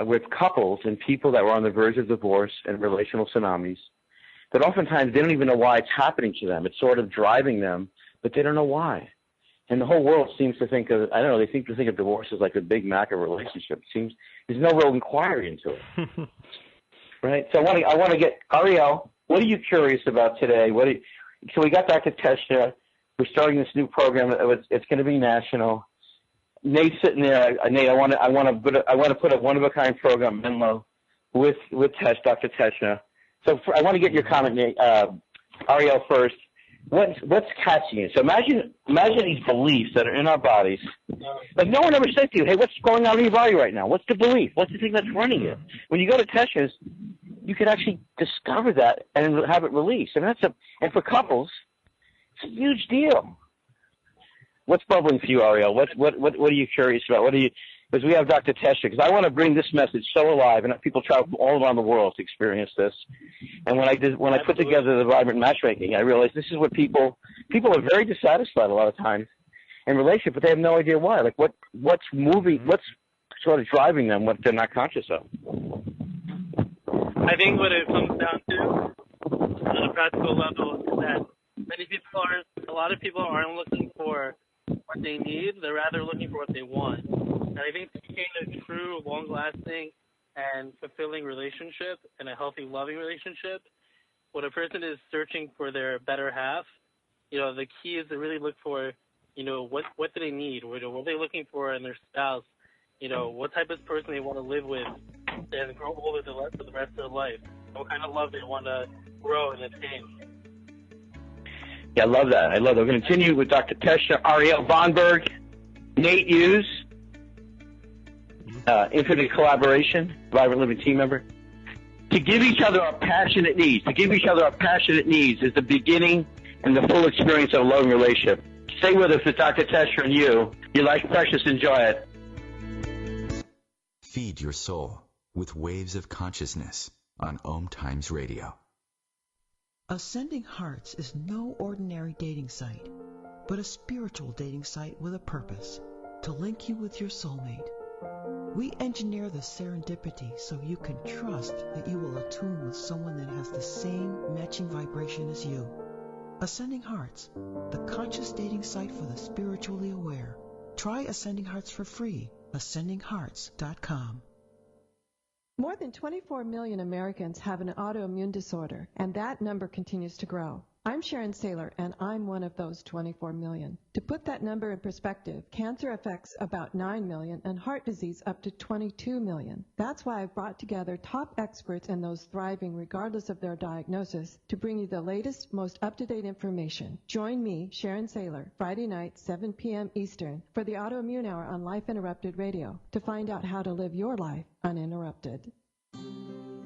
Speaker 2: with couples and people that were on the verge of divorce and relational tsunamis that oftentimes they don't even know why it's happening to them. It's sort of driving them, but they don't know why. And the whole world seems to think of, they seem to think of divorce as like a Big Mac of relationship. It seems there's no real inquiry into it. Right? So I want to get, Ariel, what are you curious about today? So we got Dr. Teshna. We're starting this new program. It's going to be national. Nate's sitting there. Nate, I want to put a one-of-a-kind program, Menlo, with Dr. Teshna. So I want to get your comment, Nate. Ariel first. What's catching you? So imagine these beliefs that are in our bodies. Like no one ever said to you, hey, what's going on in your body right now? What's the belief? What's the thing that's running you? When you go to Teshna's, you can actually discover that and have it released. And for couples, it's a huge deal. What's bubbling for you, Ariel? What are you curious about? Because we have Dr. Tesha, because I want to bring this message so alive, and people travel from all around the world to experience this. And when I put together the Vibrant Matchmaking, I realized this is what people are very dissatisfied a lot of times in relationship, but they have no idea why. Like what's moving, what's sort of driving them, what they're not conscious of.
Speaker 4: I think what it comes down to, on a practical level, is that a lot of people aren't looking for what they need, they're rather looking for what they want. And I think to maintain a true, long-lasting, and fulfilling relationship and a healthy, loving relationship, when a person is searching for their better half, the key is to really look for, what do they need? What are they looking for in their spouse? What type of person they want to live with and grow older for the rest of their life? What kind of love they want to grow and attain?
Speaker 2: Yeah, I love that. I love that. We're going to continue with Dr. Teshna, Ariel Vonberg, Nate Hughes, Infinite Collaboration, Vibrant Living team member. To give each other our passionate needs. To give each other our passionate needs is the beginning and the full experience of a loving relationship. Stay with us with Dr. Teshna and you. Your life's precious. Enjoy it.
Speaker 1: Feed your soul with waves of consciousness on OMTimes Radio.
Speaker 10: Ascending Hearts is no ordinary dating site, but a spiritual dating site with a purpose, to link you with your soulmate. We engineer the serendipity so you can trust that you will attune with someone that has the same matching vibration as you. Ascending Hearts, the conscious dating site for the spiritually aware. Try Ascending Hearts for free. AscendingHearts.com.
Speaker 11: More than 24 million Americans have an autoimmune disorder, and that number continues to grow. I'm Sharon Saylor, and I'm one of those 24 million. To put that number in perspective, cancer affects about 9 million and heart disease up to 22 million. That's why I've brought together top experts and those thriving regardless of their diagnosis to bring you the latest, most up-to-date information. Join me, Sharon Saylor, Friday night, 7 p.m. Eastern, for the Autoimmune Hour on Life Interrupted Radio to find out how to live your life uninterrupted.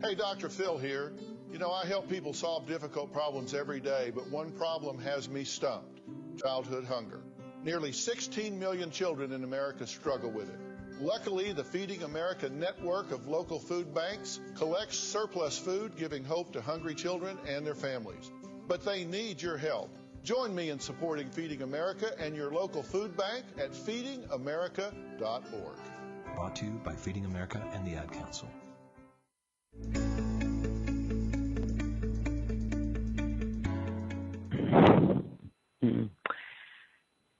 Speaker 12: Hey, Dr. Phil here. You know, I help people solve difficult problems every day, but one problem has me stumped: childhood hunger. Nearly 16 million children in America struggle with it. Luckily, the Feeding America network of local food banks collects surplus food, giving hope to hungry children and their families. But they need your help. Join me in supporting Feeding America and your local food bank at feedingamerica.org.
Speaker 13: Brought to you by Feeding America and the Ad Council.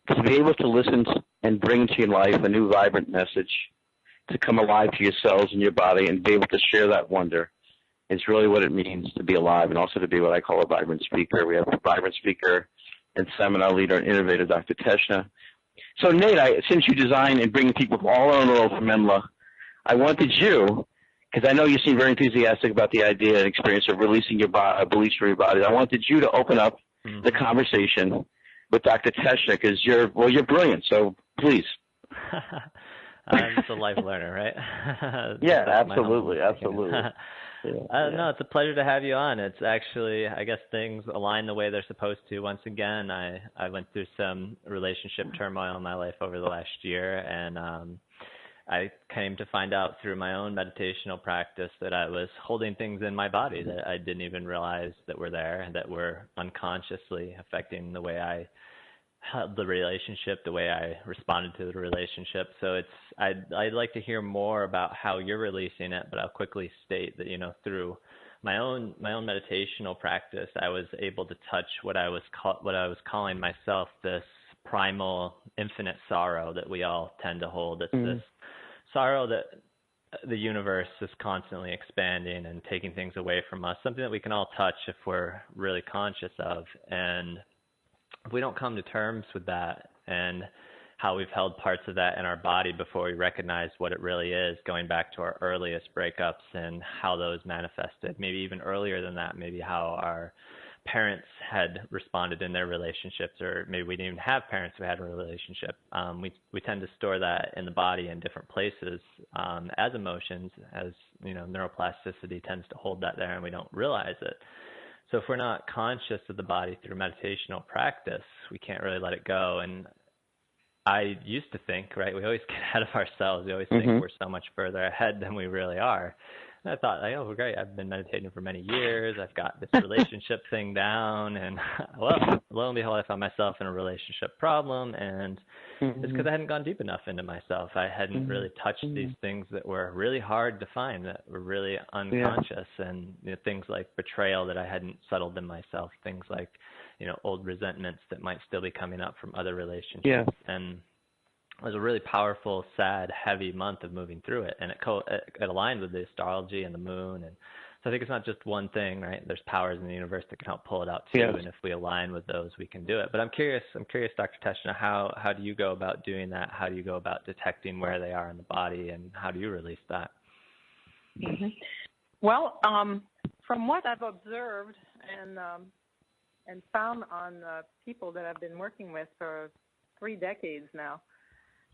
Speaker 2: To be able to listen and bring to your life a new vibrant message, to come alive to your cells and your body and be able to share that wonder is really what it means to be alive, and also to be what I call a vibrant speaker. We have a vibrant speaker and seminar leader and innovator, Dr. Teshna. So Nate, since you design and bring people from all around the world from MEMLA, I wanted you, because I know you seem very enthusiastic about the idea and experience of releasing your beliefs from your body. I wanted you to open up the conversation with Dr. Teshna, because you're brilliant. So please.
Speaker 3: I'm just a life learner, right?
Speaker 2: Yeah, absolutely. Yeah.
Speaker 3: No, it's a pleasure to have you on. It's actually, I guess things align the way they're supposed to. Once again, I went through some relationship turmoil in my life over the last year, and I came to find out through my own meditational practice that I was holding things in my body that I didn't even realize that were there, and that were unconsciously affecting the way I held the relationship, the way I responded to the relationship. So I'd like to hear more about how you're releasing it, but I'll quickly state that, through my own meditational practice, I was able to touch what I was calling myself this primal infinite sorrow that we all tend to hold. It's this sorrow that the universe is constantly expanding and taking things away from us, something that we can all touch if we're really conscious of. And if we don't come to terms with that and how we've held parts of that in our body before we recognize what it really is, going back to our earliest breakups and how those manifested, maybe even earlier than that, maybe how our parents had responded in their relationships, or maybe we didn't even have parents who had a relationship. We tend to store that in the body in different places as emotions, as neuroplasticity tends to hold that there and we don't realize it. So if we're not conscious of the body through meditational practice, we can't really let it go. And I used to think, right, we always get ahead of ourselves. We always think we're so much further ahead than we really are. And I thought, oh, great, I've been meditating for many years. I've got this relationship thing down. And, well, lo and behold, I found myself in a relationship problem. And it's because I hadn't gone deep enough into myself. I hadn't really touched these things that were really hard to find, that were really unconscious. And things like betrayal that I hadn't settled in myself, things like, old resentments that might still be coming up from other relationships.
Speaker 2: Yeah.
Speaker 3: And it was a really powerful, sad, heavy month of moving through it, and it aligned with the astrology and the moon, and so I think it's not just one thing, right? There's powers in the universe that can help pull it out too, and if we align with those, we can do it. But I'm curious, Dr. Teshna, how do you go about doing that? How do you go about detecting where they are in the body, and how do you release that?
Speaker 9: Well, from what I've observed and found on people that I've been working with for 3 decades now,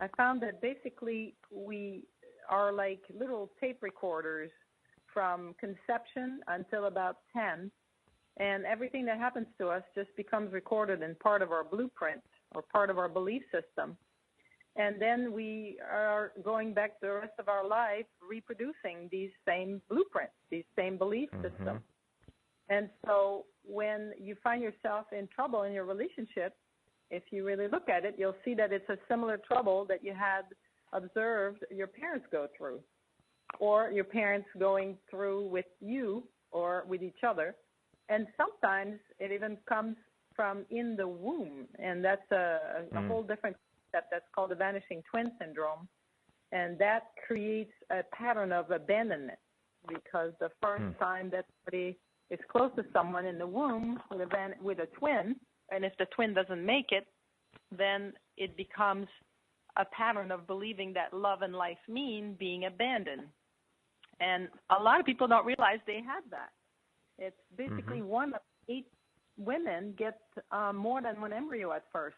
Speaker 9: I found that basically we are like little tape recorders from conception until about 10, and everything that happens to us just becomes recorded in part of our blueprint or part of our belief system. And then we are going back the rest of our life reproducing these same blueprints, these same belief systems. And so when you find yourself in trouble in your relationship, if you really look at it, you'll see that it's a similar trouble that you had observed your parents go through, or your parents going through with you or with each other. And sometimes it even comes from in the womb, and that's a whole different concept that's called the vanishing twin syndrome. And that creates a pattern of abandonment, because the first time that somebody is close to someone in the womb with a twin, and if the twin doesn't make it, then it becomes a pattern of believing that love and life mean being abandoned. And a lot of people don't realize they have that. It's basically 1 of 8 women get more than 1 embryo at first,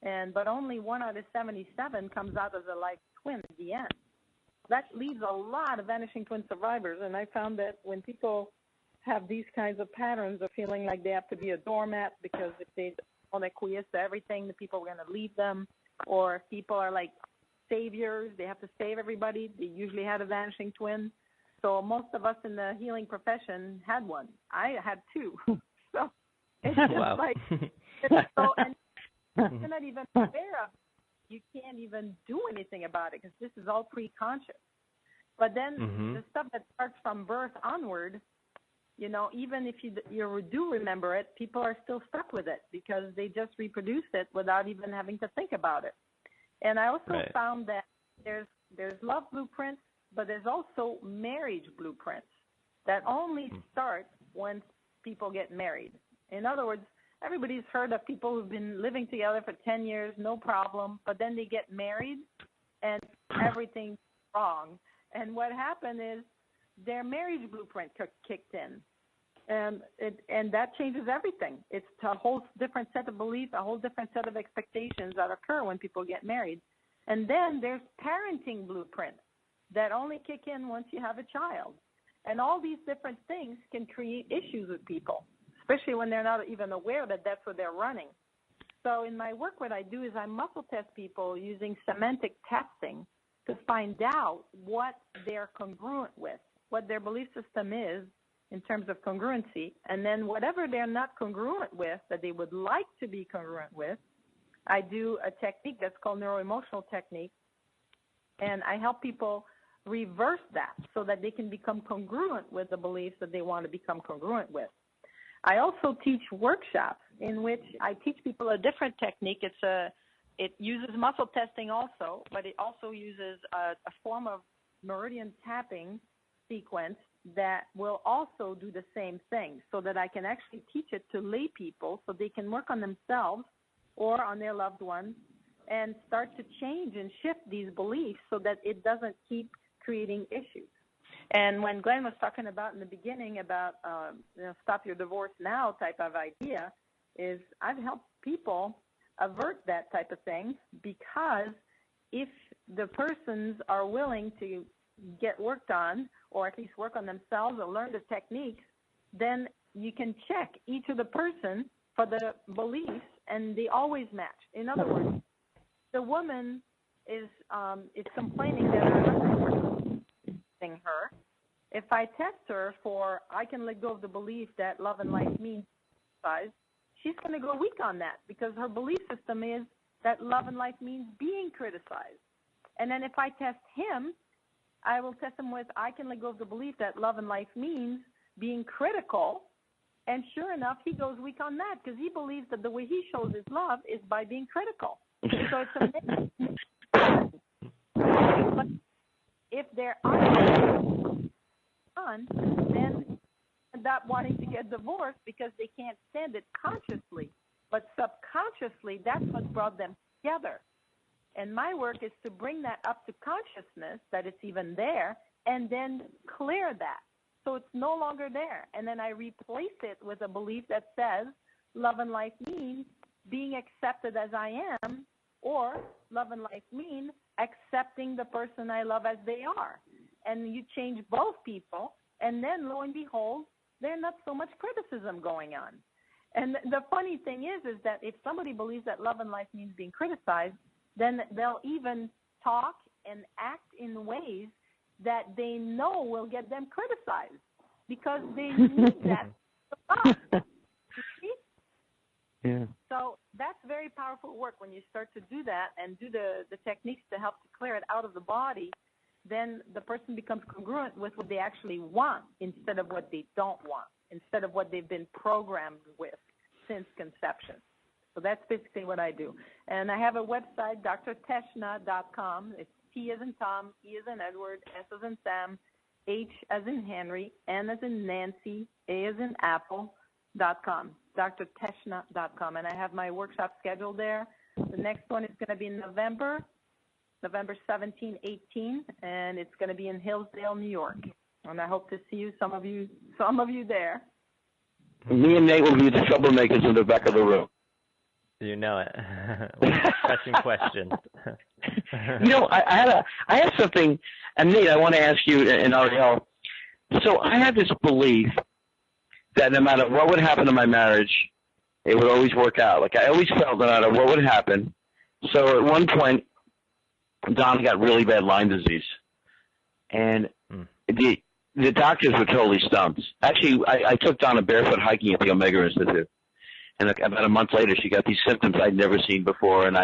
Speaker 9: but only 1 out of 77 comes out as a life twin at the end. That leaves a lot of vanishing twin survivors, and I found that when people have these kinds of patterns of feeling like they have to be a doormat, because if they don't acquiesce to everything, the people are going to leave them, or if people are like saviors, they have to save everybody, they usually had a vanishing twin. So most of us in the healing profession had one. I had 2. So it's just like, it's so, and you're not even aware of it. You can't even do anything about it, because this is all pre-conscious. But then the stuff that starts from birth onward, you know, even if you do remember it, people are still stuck with it because they just reproduced it without even having to think about it. And I also found that there's love blueprints, but there's also marriage blueprints that only start when people get married. In other words, everybody's heard of people who've been living together for 10 years, no problem, but then they get married and everything's wrong. And what happened is their marriage blueprint kicked in. And that changes everything. It's a whole different set of beliefs, a whole different set of expectations that occur when people get married. And then there's parenting blueprints that only kick in once you have a child. And all these different things can create issues with people, especially when they're not even aware that that's what they're running. So in my work, what I do is I muscle test people using semantic testing to find out what they're congruent with, what their belief system is in terms of congruency. And then whatever they're not congruent with, that they would like to be congruent with, I do a technique that's called NeuroEmotional Technique, and I help people reverse that so that they can become congruent with the beliefs that they want to become congruent with. I also teach workshops in which I teach people a different technique. It uses muscle testing also, but it also uses a form of meridian tapping sequence that will also do the same thing, so that I can actually teach it to lay people so they can work on themselves or on their loved ones and start to change and shift these beliefs so that it doesn't keep creating issues. And when Glenn was talking about in the beginning about stop your divorce now type of idea, is I've helped people avert that type of thing, because if the persons are willing to get worked on, or at least work on themselves or learn the techniques, then you can check each of the person for the beliefs, and they always match. In other words, the woman is complaining that her husband is using her. If I test her for, I can let go of the belief that love and life means size, she's going to go weak on that, because her belief system is that love and life means being criticized. And then if I test him, I will test him with, I can let go of the belief that love and life means being critical. And sure enough, he goes weak on that, because he believes that the way he shows his love is by being critical. So it's a mix. But if there are on, then end up wanting to get divorced because they can't stand it consciously. But subconsciously, that's what brought them together. And my work is to bring that up to consciousness, that it's even there, and then clear that so it's no longer there. And then I replace it with a belief that says love and life mean being accepted as I am, or love and life mean accepting the person I love as they are. And you change both people, and then lo and behold, there's not so much criticism going on. And the funny thing is that if somebody believes that love and life means being criticized, then they'll even talk and act in ways that they know will get them criticized because they need that.
Speaker 2: Yeah.
Speaker 9: So that's very powerful work when you start to do that and do the techniques to help to clear it out of the body. Then the person becomes congruent with what they actually want instead of what they don't want, instead of what they've been programmed with since conception. So that's basically what I do. And I have a website, drteshna.com. It's T as in Tom, E as in Edward, S as in Sam, H as in Henry, N as in Nancy, A as in Apple.com, drteshna.com. And I have my workshop scheduled there. The next one is going to be in November 17, 18, and it's going to be in Hillsdale, New York. And I hope to see you, some of you there.
Speaker 2: Me and Nate will be the troublemakers in the back of the room.
Speaker 3: You know it. Pressing questions.
Speaker 2: I have something, and Nate, I want to ask you and Ariel. So I have this belief that no matter what would happen to my marriage, it would always work out. Like I always felt no matter what would happen. So at one point, Don got really bad Lyme disease, and the doctors were totally stumped. Actually, I took Donna barefoot hiking at the Omega Institute, and about a month later, she got these symptoms I'd never seen before, and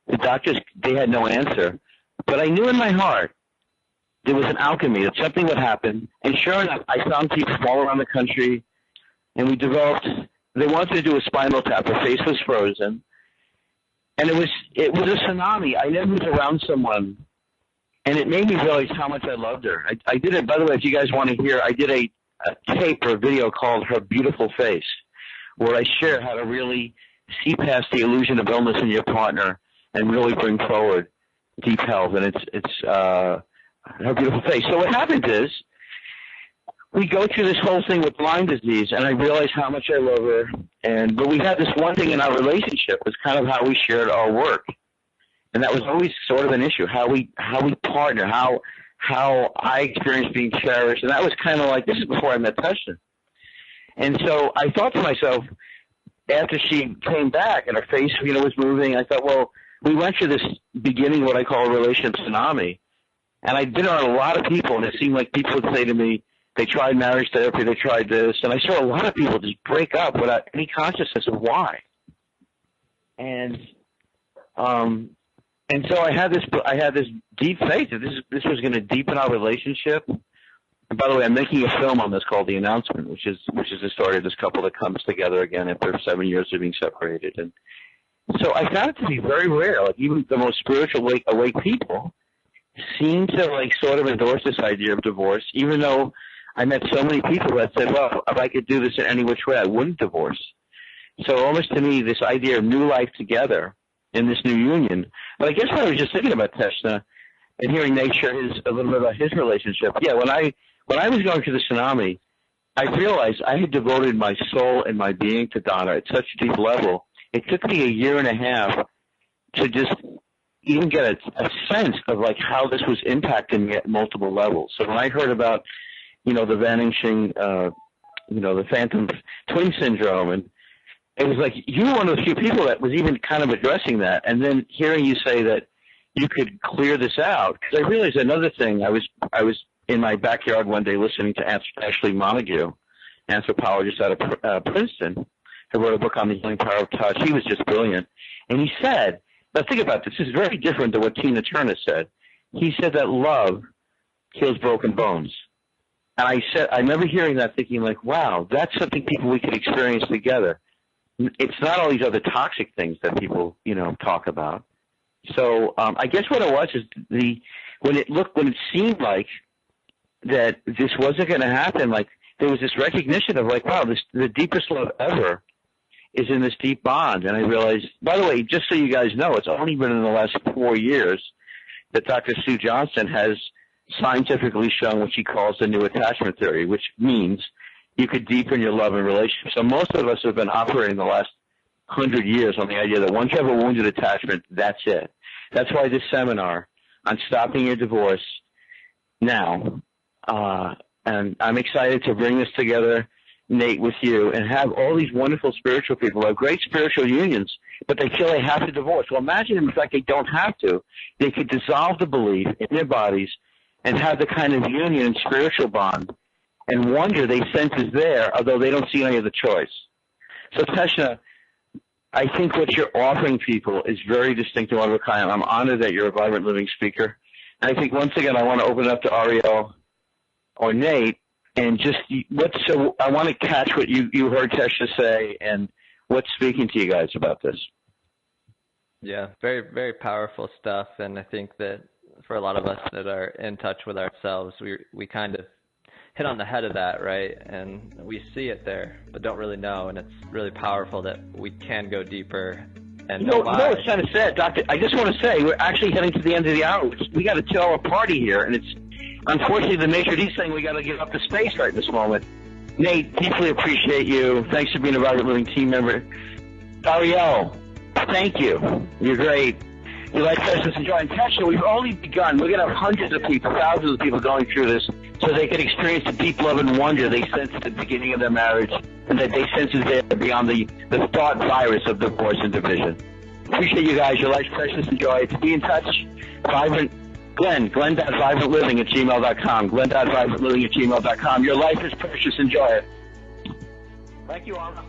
Speaker 2: the doctors, they had no answer. But I knew in my heart there was an alchemy, that something would happen, and sure enough, I found people all around the country, and we developed, they wanted to do a spinal tap. Her face was frozen, and it was a tsunami. I never was around someone, and it made me realize how much I loved her. I did it, by the way, if you guys want to hear, I did a tape or a video called Her Beautiful Face, where I share how to really see past the illusion of illness in your partner and really bring forward deep health. And it's Her Beautiful Face. So what happens is we go through this whole thing with Lyme disease, and I realize how much I love her. But we had this one thing in our relationship was kind of how we shared our work. And that was always sort of an issue, how we partner, how I experienced being cherished. And that was kind of like, this is before I met Teshna. And so I thought to myself, after she came back and her face, was moving, I thought, well, we went through this beginning, what I call a relationship tsunami. And I'd been around a lot of people, and it seemed like people would say to me, they tried marriage therapy, they tried this. And I saw a lot of people just break up without any consciousness of why. And so I had this deep faith that this was going to deepen our relationship. And by the way, I'm making a film on this called The Announcement, which is the story of this couple that comes together again after 7 years of being separated. And so I found it to be very rare. Like even the most spiritual awake people seem to like sort of endorse this idea of divorce, even though I met so many people that said, well, if I could do this in any which way, I wouldn't divorce. So almost to me, this idea of new life together in this new union. But I guess when I was just thinking about Teshna and hearing Nate share a little bit about his relationship, yeah, when I was going through the tsunami, I realized I had devoted my soul and my being to Donna at such a deep level. It took me a year and a half to just even get a sense of like how this was impacting me at multiple levels. So when I heard about, the vanishing, the phantom twin syndrome, and it was like you were one of the few people that was even kind of addressing that. And then hearing you say that you could clear this out, because I realized another thing. I was in my backyard one day listening to Ashley Montague, anthropologist out of Princeton, who wrote a book on the healing power of touch. He was just brilliant. And he said, now think about this. This is very different than what Tina Turner said. He said that love heals broken bones. And I remember hearing that thinking like, wow, that's something we could experience together. It's not all these other toxic things that people, talk about. So I guess what it was is when it seemed like that this wasn't going to happen, like there was this recognition of like, wow, the deepest love ever is in this deep bond. And I realized, by the way, just so you guys know, it's only been in the last 4 years that Dr. Sue Johnson has scientifically shown what she calls the new attachment theory, which means you could deepen your love and relationship. So most of us have been operating the last 100 years on the idea that once you have a wounded attachment, that's it. That's why this seminar on stopping your divorce now, and I'm excited to bring this together, Nate, with you, and have all these wonderful spiritual people who have great spiritual unions, but they feel they have to divorce. Well, imagine in fact they don't have to. They could dissolve the belief in their bodies and have the kind of union and spiritual bond and wonder they sense is there, although they don't see any other choice. So, Teshna, I think what you're offering people is very distinctive and one of a kind. I'm honored that you're a vibrant living speaker. And I think, once again, I want to open it up to Ariel or Nate, and just so I want to catch what you heard Tesha say and what's speaking to you guys about this.
Speaker 3: Yeah, very, very powerful stuff. And I think that for a lot of us that are in touch with ourselves, we kind of hit on the head of that, right? And we see it there, but don't really know. And it's really powerful that we can go deeper and know why.
Speaker 2: It's kind of sad, Doctor. I just want to say we're actually heading to the end of the hour. We got a 2-hour party here, and it's unfortunately the maitre d' saying we got to give up the space right this moment. Nate, deeply appreciate you. Thanks for being a Vibrant Living team member. Ariel, thank you. You're great. Your life presence and joy. And Tesha, we've only begun. We're going to have hundreds of people, thousands of people going through this so they can experience the deep love and wonder they sense at the beginning of their marriage and that they sense is there beyond the thought virus of divorce and division. Appreciate you guys. Your life's precious and joy. To be in touch, Glenn.vibrantliving@gmail.com. Glenn.vibrantliving@gmail.com. Your life is precious. Enjoy it. Thank you, Anna.